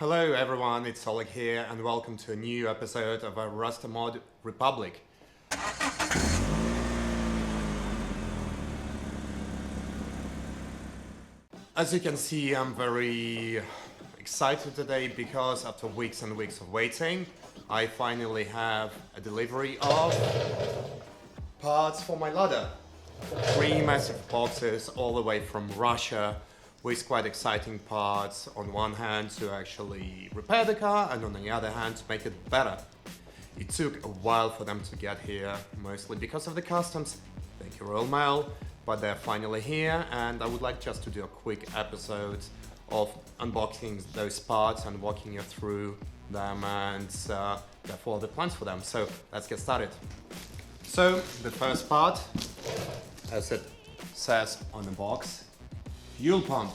Hello everyone, it's Oleg here and welcome to a new episode of Resto Mod Republic. As you can see, I'm very excited today because after weeks and weeks of waiting, I finally have a delivery of parts for my Lada. 3 massive boxes all the way from Russia with quite exciting parts on one hand to actually repair the car and on the other hand to make it better. It took a while for them to get here, mostly because of the customs, thank you Royal Mail, but they're finally here and I would like just to do a quick episode of unboxing those parts and walking you through them and therefore the plans for them. So let's get started. So the first part, as it says on the box, fuel pump.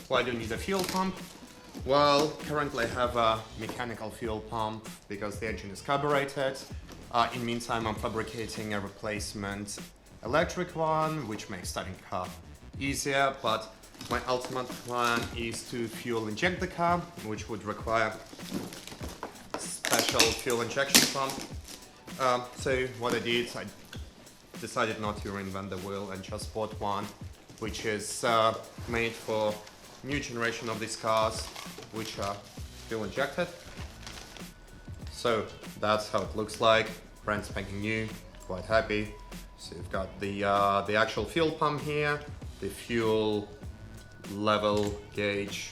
Why do you need a fuel pump? Well, currently I have a mechanical fuel pump because the engine is carbureted. In meantime, I'm fabricating a replacement electric one, which makes starting the car easier, but my ultimate plan is to fuel inject the car, which would require special fuel injection pump. So what I did, I decided not to reinvent the wheel and just bought one which is made for new generation of these cars, which are fuel injected. So that's how it looks like, brand spanking new, quite happy. So you've got the actual fuel pump here, the fuel level gauge,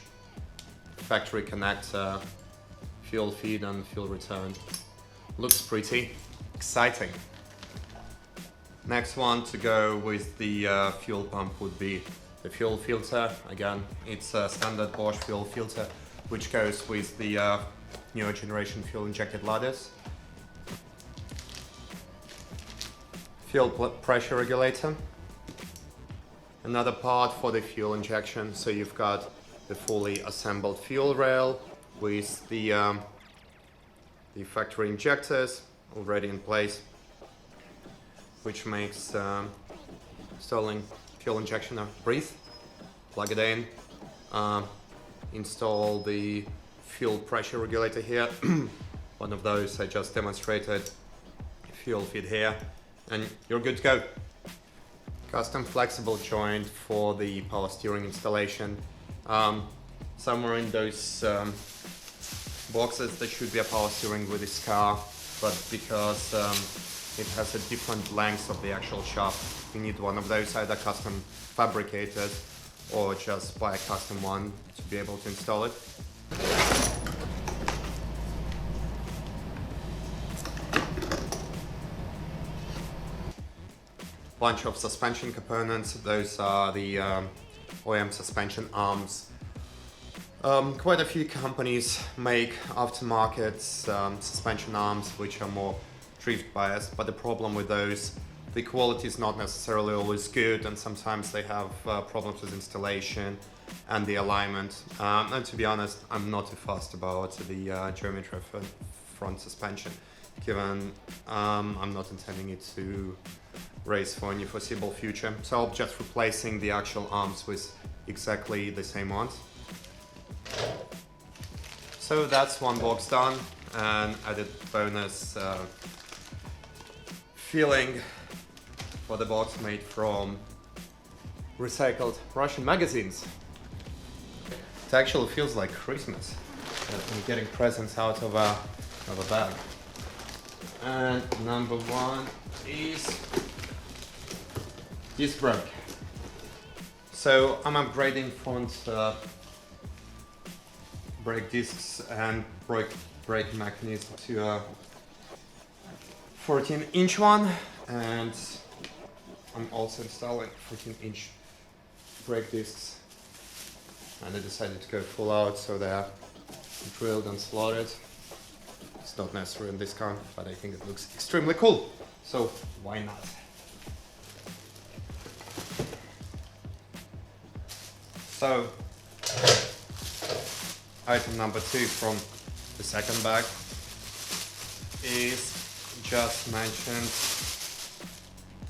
factory connector, fuel feed and fuel return. Looks pretty exciting. Next one to go with the fuel pump would be the fuel filter. Again, it's a standard Bosch fuel filter, which goes with the newer generation fuel injected Ladas. Fuel pressure regulator. Another part for the fuel injection. So you've got the fully assembled fuel rail with the factory injectors already in place, which makes installing fuel injection a breeze. Plug it in, install the fuel pressure regulator here. One of those I just demonstrated. Fuel feed here, and you're good to go. Custom flexible joint for the power steering installation. Somewhere in those boxes there should be a power steering with this car, but because it has a different length of the actual shaft, you need one of those, either custom fabricated or just buy a custom one to be able to install it. Bunch of suspension components. Those are the OEM suspension arms. Quite a few companies make aftermarket suspension arms which are more drift biased, but the problem with those, the quality is not necessarily always good and sometimes they have problems with installation and the alignment. And to be honest, I'm not too fussed about the geometry of front suspension, given I'm not intending it to race for any foreseeable future. So I'll just replacing the actual arms with exactly the same ones. So that's one box done, and added bonus feeling for the box made from recycled Russian magazines. It actually feels like Christmas. I'm getting presents out of a bag. And number one is disc brake. So I'm upgrading front brake discs and brake mechanism to a 14-inch one, and I'm also installing 14-inch brake discs, and I decided to go full out so they're drilled and slotted. It's not necessary in this car, but I think it looks extremely cool, so why not? So item number 2 from the second bag is just mentioned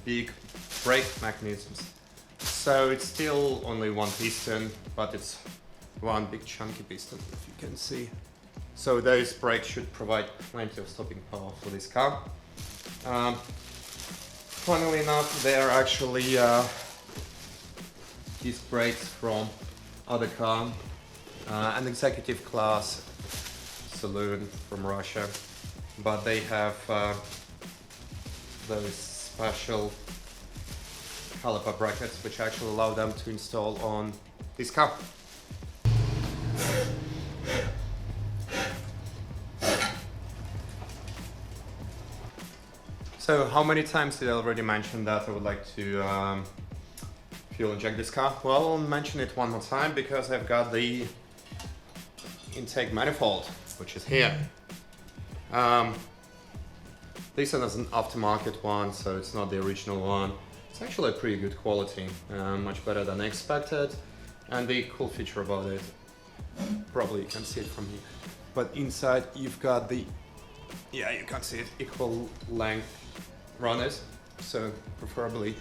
big brake mechanisms. So it's still only one piston, but it's one big chunky piston, if you you can see. So those brakes should provide plenty of stopping power for this car. Funnily enough, they are actually disc brakes from other car, an executive class saloon from Russia, but they have those special caliper brackets which actually allow them to install on this car. So how many times did I already mention that I would like to fuel inject this car? Well, I'll mention it one more time because I've got the intake manifold, which is here. This one is an aftermarket one, so it's not the original one. It's actually a pretty good quality, much better than expected. And the cool feature about it, probably you can see it from here, but inside you've got the, yeah, you can see it, equal length runners, so preferably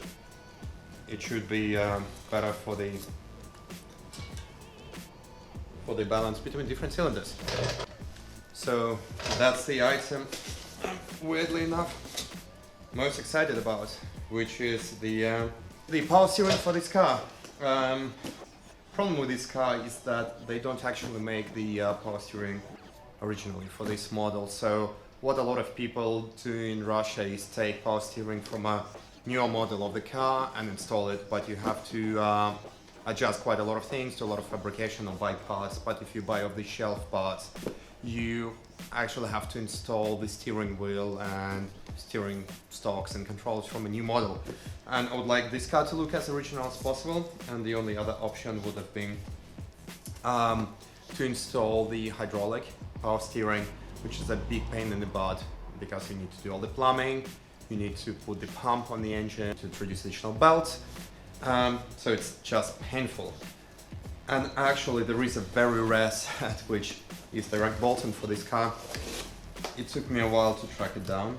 it should be better for the balance between different cylinders. So that's the item I'm weirdly enough most excited about, which is the power steering for this car. Problem with this car is that they don't actually make the power steering originally for this model. So what a lot of people do in Russia is take power steering from a newer model of the car and install it, but you have to adjust quite a lot of things, do a lot of fabrication or buy parts. But if you buy off-the-shelf parts, you actually have to install the steering wheel and steering stalks and controls from a new model. And I would like this car to look as original as possible, and the only other option would have been to install the hydraulic power steering, which is a big pain in the butt because you need to do all the plumbing, you need to put the pump on the engine to introduce additional belts, so it's just painful. And actually there is a very rare set which is direct bolt-on for this car. It took me a while to track it down.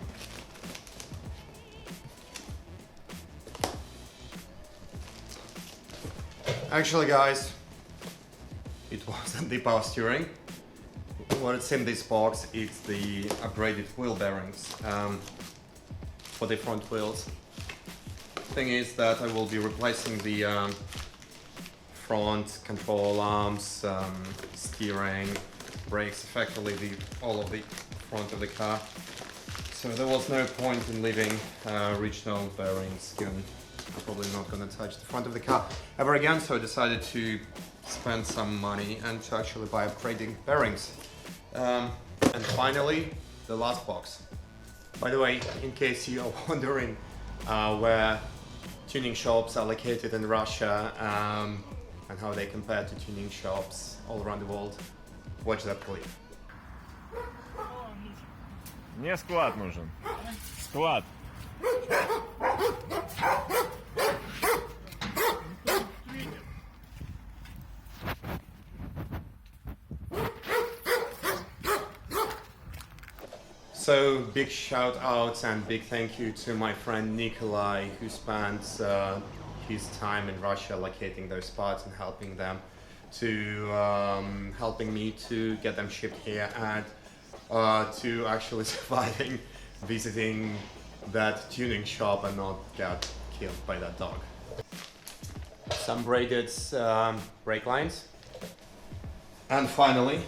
Actually guys, it wasn't the power steering. What's in this box is the upgraded wheel bearings for the front wheels. Thing is that I will be replacing the front control arms, steering, brakes, effectively all of the front of the car. So there was no point in leaving original bearings given I'm probably not going to touch the front of the car ever again, so I decided to spend some money and to actually buy upgrading bearings. And finally, the last box. By the way, in case you are wondering where tuning shops are located in Russia and how they compare to tuning shops all around the world, watch that clip. Мне склад нужен. Склад. So big shout outs and big thank you to my friend Nikolai, who spent his time in Russia locating those parts and helping them to helping me to get them shipped here and to actually surviving visiting that tuning shop and not get killed by that dog. Some braided brake lines. And finally,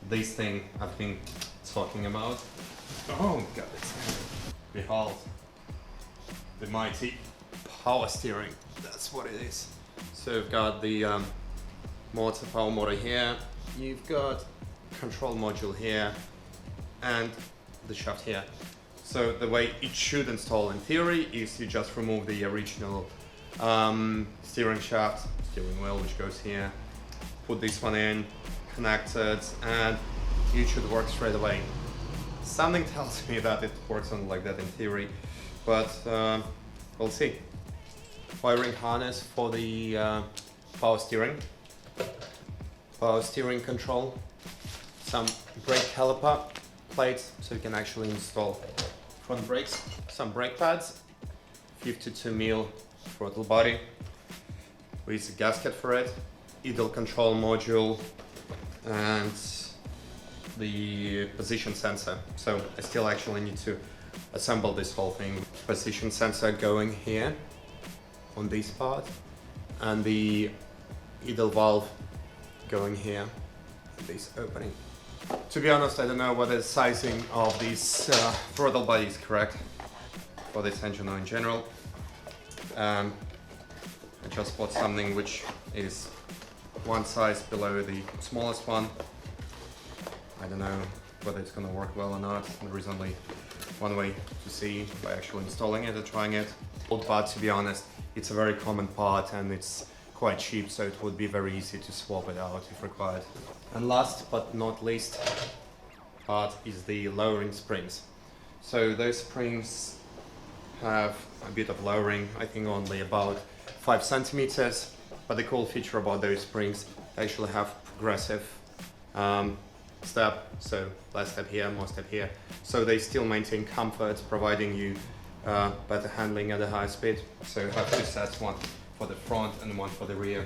this thing I've been talking about. Oh god, behold, the mighty power steering, that's what it is. So you've got the power motor here, you've got control module here, and the shaft here. So the way it should install in theory is you just remove the original steering shaft, steering wheel which goes here, put this one in, connect it, and it should work straight away. Something tells me that it works on like that in theory, but we'll see. Wiring harness for the power steering control, some brake caliper plates so you can actually install front brakes, some brake pads, 52mm throttle body with a gasket for it, idle control module, and the position sensor. So I still actually need to assemble this whole thing. Position sensor going here on this part, and the idle valve going here, this opening. To be honest, I don't know whether the sizing of this throttle body is correct for this engine or in general. I just bought something which is one size below the smallest one. I don't know whether it's gonna work well or not. There is only one way to see by actually installing it or trying it. But to be honest, it's a very common part and it's quite cheap, so it would be very easy to swap it out if required. And last but not least part is the lowering springs. So those springs have a bit of lowering, I think only about 5 centimeters. But the cool feature about those springs, they actually have progressive step, so less step here, more step here. So they still maintain comfort, providing you better handling at a high speed. So you have two sets, one for the front and one for the rear.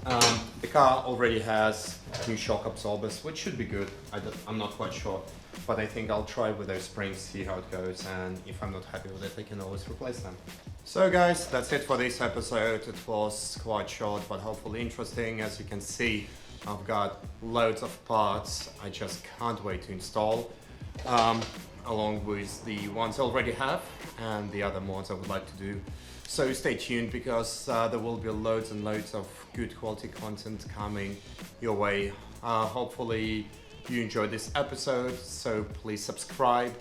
The car already has new shock absorbers, which should be good. I'm not quite sure, but I think I'll try with those springs, see how it goes, and if I'm not happy with it, I can always replace them. So guys, that's it for this episode. It was quite short, but hopefully interesting. As you can see, I've got loads of parts I just can't wait to install, along with the ones I already have and the other mods I would like to do. So stay tuned, because there will be loads and loads of good quality content coming your way. Hopefully you enjoyed this episode, so please subscribe,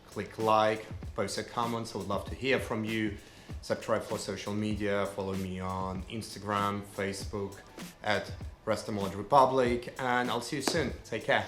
click like, post your comments. I would love to hear from you. Subscribe for social media, follow me on Instagram, Facebook at Resto Mod Republic, and I'll see you soon. Take care.